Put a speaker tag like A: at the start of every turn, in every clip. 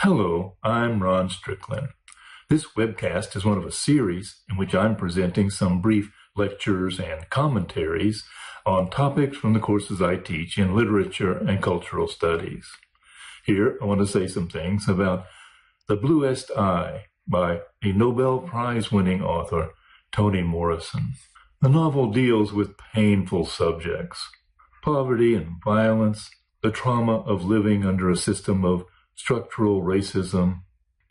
A: Hello, I'm Ron Strickland. This webcast is one of a series in which I'm presenting some brief lectures and commentaries on topics from the courses I teach in literature and cultural studies. Here, I want to say some things about The Bluest Eye by a Nobel Prize-winning author, Toni Morrison. The novel deals with painful subjects: poverty and violence, the trauma of living under a system of structural racism,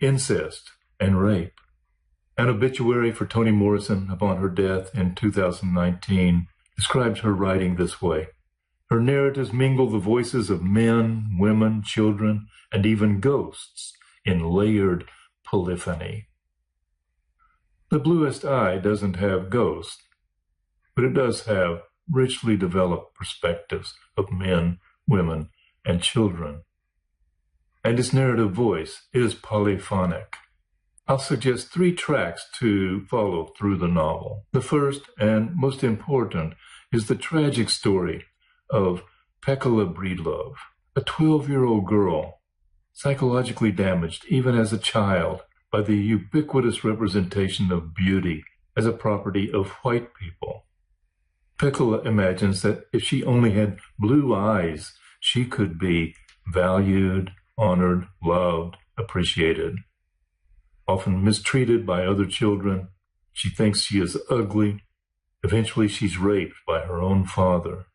A: incest, and rape. An obituary for Toni Morrison upon her death in 2019 describes her writing this way: her narratives mingle the voices of men, women, children, and even ghosts in layered polyphony. The Bluest Eye doesn't have ghosts, but it does have richly developed perspectives of men, women, and children. And its narrative voice is polyphonic. I'll suggest 3 tracks to follow through the novel. The first and most important is the tragic story of Pekala Breedlove, a 12-year-old girl psychologically damaged even as a child by the ubiquitous representation of beauty as a property of white people. Pekala imagines that if she only had blue eyes, she could be valued, honored, loved, appreciated. Often mistreated by other children, she thinks she is ugly. Eventually, she's raped by her own father.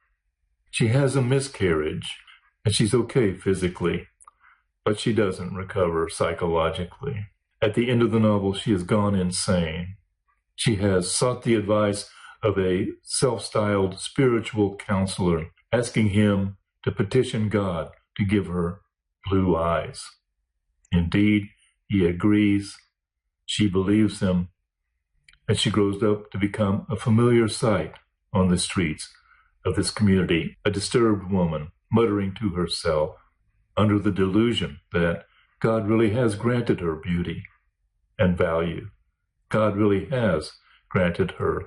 A: She has a miscarriage, and she's okay physically, but she doesn't recover psychologically. At the end of the novel, she has gone insane. She has sought the advice of a self-styled spiritual counselor, asking him to petition God to give her blue eyes. Indeed, he agrees. She believes him, and she grows up to become a familiar sight on the streets of this community, a disturbed woman muttering to herself under the delusion that God really has granted her beauty and value. God really has granted her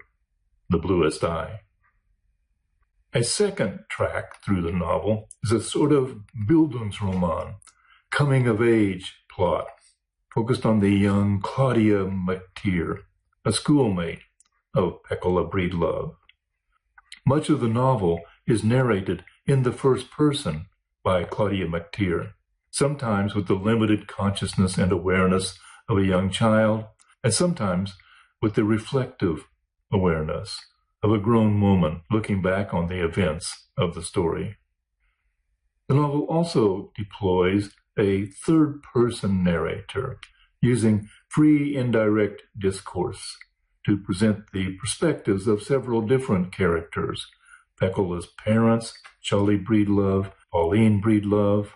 A: the bluest eye. A second track through the novel is a sort of Bildungsroman, coming-of-age plot, focused on the young Claudia McTeer, a schoolmate of Pekala Breedlove. Much of the novel is narrated in the first person by Claudia McTeer, sometimes with the limited consciousness and awareness of a young child, and sometimes with the reflective awareness of a grown woman looking back on the events of the story. The novel also deploys a third-person narrator using free indirect discourse to present the perspectives of several different characters: Pekala's parents, Charlie Breedlove, Pauline Breedlove,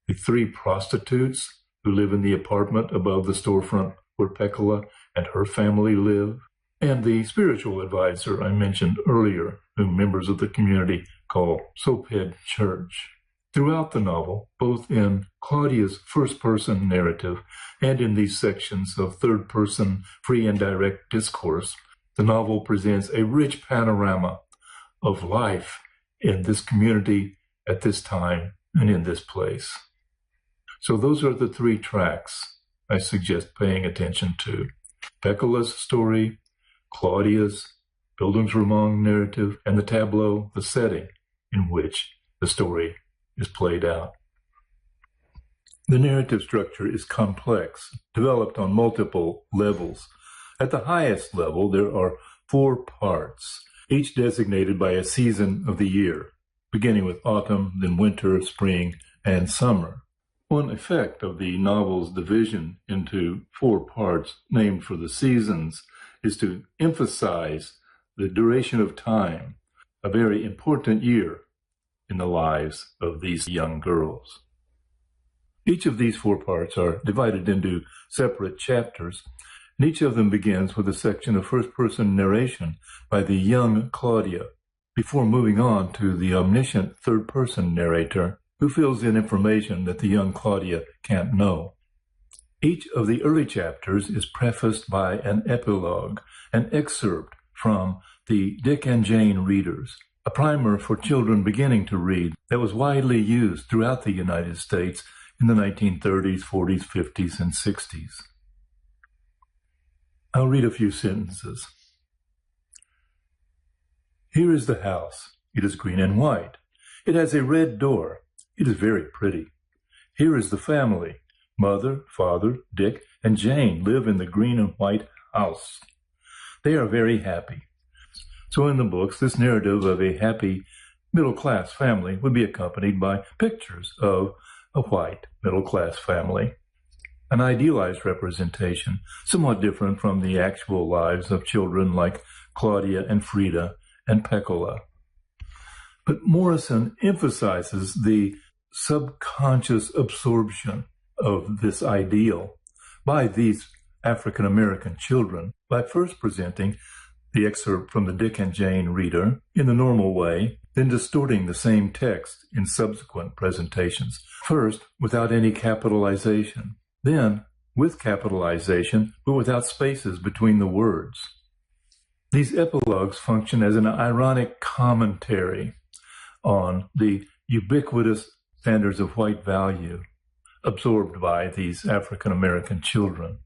A: the 3 prostitutes who live in the apartment above the storefront where Pekala and her family live, and the spiritual advisor I mentioned earlier, whom members of the community call Soaphead Church. Throughout the novel, both in Claudia's first-person narrative and in these sections of third-person free and direct discourse, the novel presents a rich panorama of life in this community at this time and in this place. So those are the 3 tracks I suggest paying attention to: Pekala's story, Claudia's Bildungsroman narrative, and the tableau, the setting in which the story is played out. The narrative structure is complex, developed on multiple levels. At the highest level, there are 4 parts, each designated by a season of the year, beginning with autumn, then winter, spring, and summer. One effect of the novel's division into 4 parts named for the seasons is to emphasize the duration of time, a very important year in the lives of these young girls. Each of these 4 parts are divided into separate chapters, and each of them begins with a section of first-person narration by the young Claudia, before moving on to the omniscient third-person narrator who fills in information that the young Claudia can't know. Each of the early chapters is prefaced by an epilogue, an excerpt from the Dick and Jane Readers, a primer for children beginning to read that was widely used throughout the United States in the 1930s, 40s, 50s, and 60s. I'll read a few sentences. Here is the house. It is green and white. It has a red door. It is very pretty. Here is the family. Mother, father, Dick, and Jane live in the green and white house. They are very happy. So in the books, this narrative of a happy middle-class family would be accompanied by pictures of a white middle-class family. An idealized representation, somewhat different from the actual lives of children like Claudia and Frida and Peccola. But Morrison emphasizes the subconscious absorption of this ideal by these African-American children by first presenting the excerpt from the Dick and Jane reader in the normal way, then distorting the same text in subsequent presentations. First, without any capitalization, then with capitalization, but without spaces between the words. These epilogues function as an ironic commentary on the ubiquitous standards of white value absorbed by these African-American children.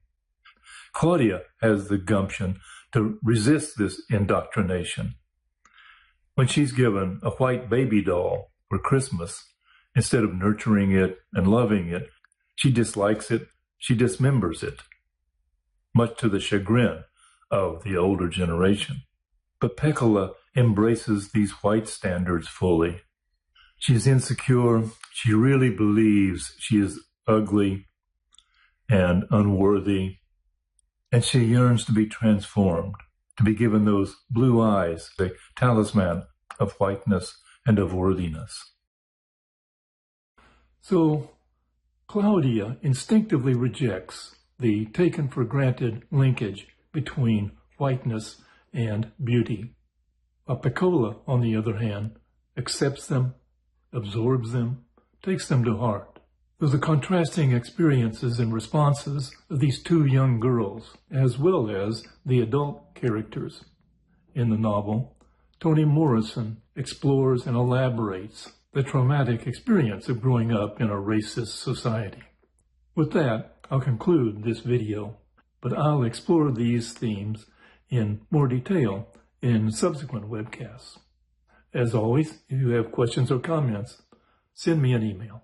A: Claudia has the gumption to resist this indoctrination. When she's given a white baby doll for Christmas, instead of nurturing it and loving it, she dislikes it, she dismembers it, much to the chagrin of the older generation. But Peccola embraces these white standards fully. She's insecure. She really believes she is ugly and unworthy, and she yearns to be transformed, to be given those blue eyes, the talisman of whiteness and of worthiness. So Claudia instinctively rejects the taken-for-granted linkage between whiteness and beauty. Peccola, on the other hand, accepts them, absorbs them, takes them to heart. So the contrasting experiences and responses of these two young girls, as well as the adult characters in the novel, Toni Morrison explores and elaborates the traumatic experience of growing up in a racist society. With that, I'll conclude this video, but I'll explore these themes in more detail in subsequent webcasts. As always, if you have questions or comments, send me an email.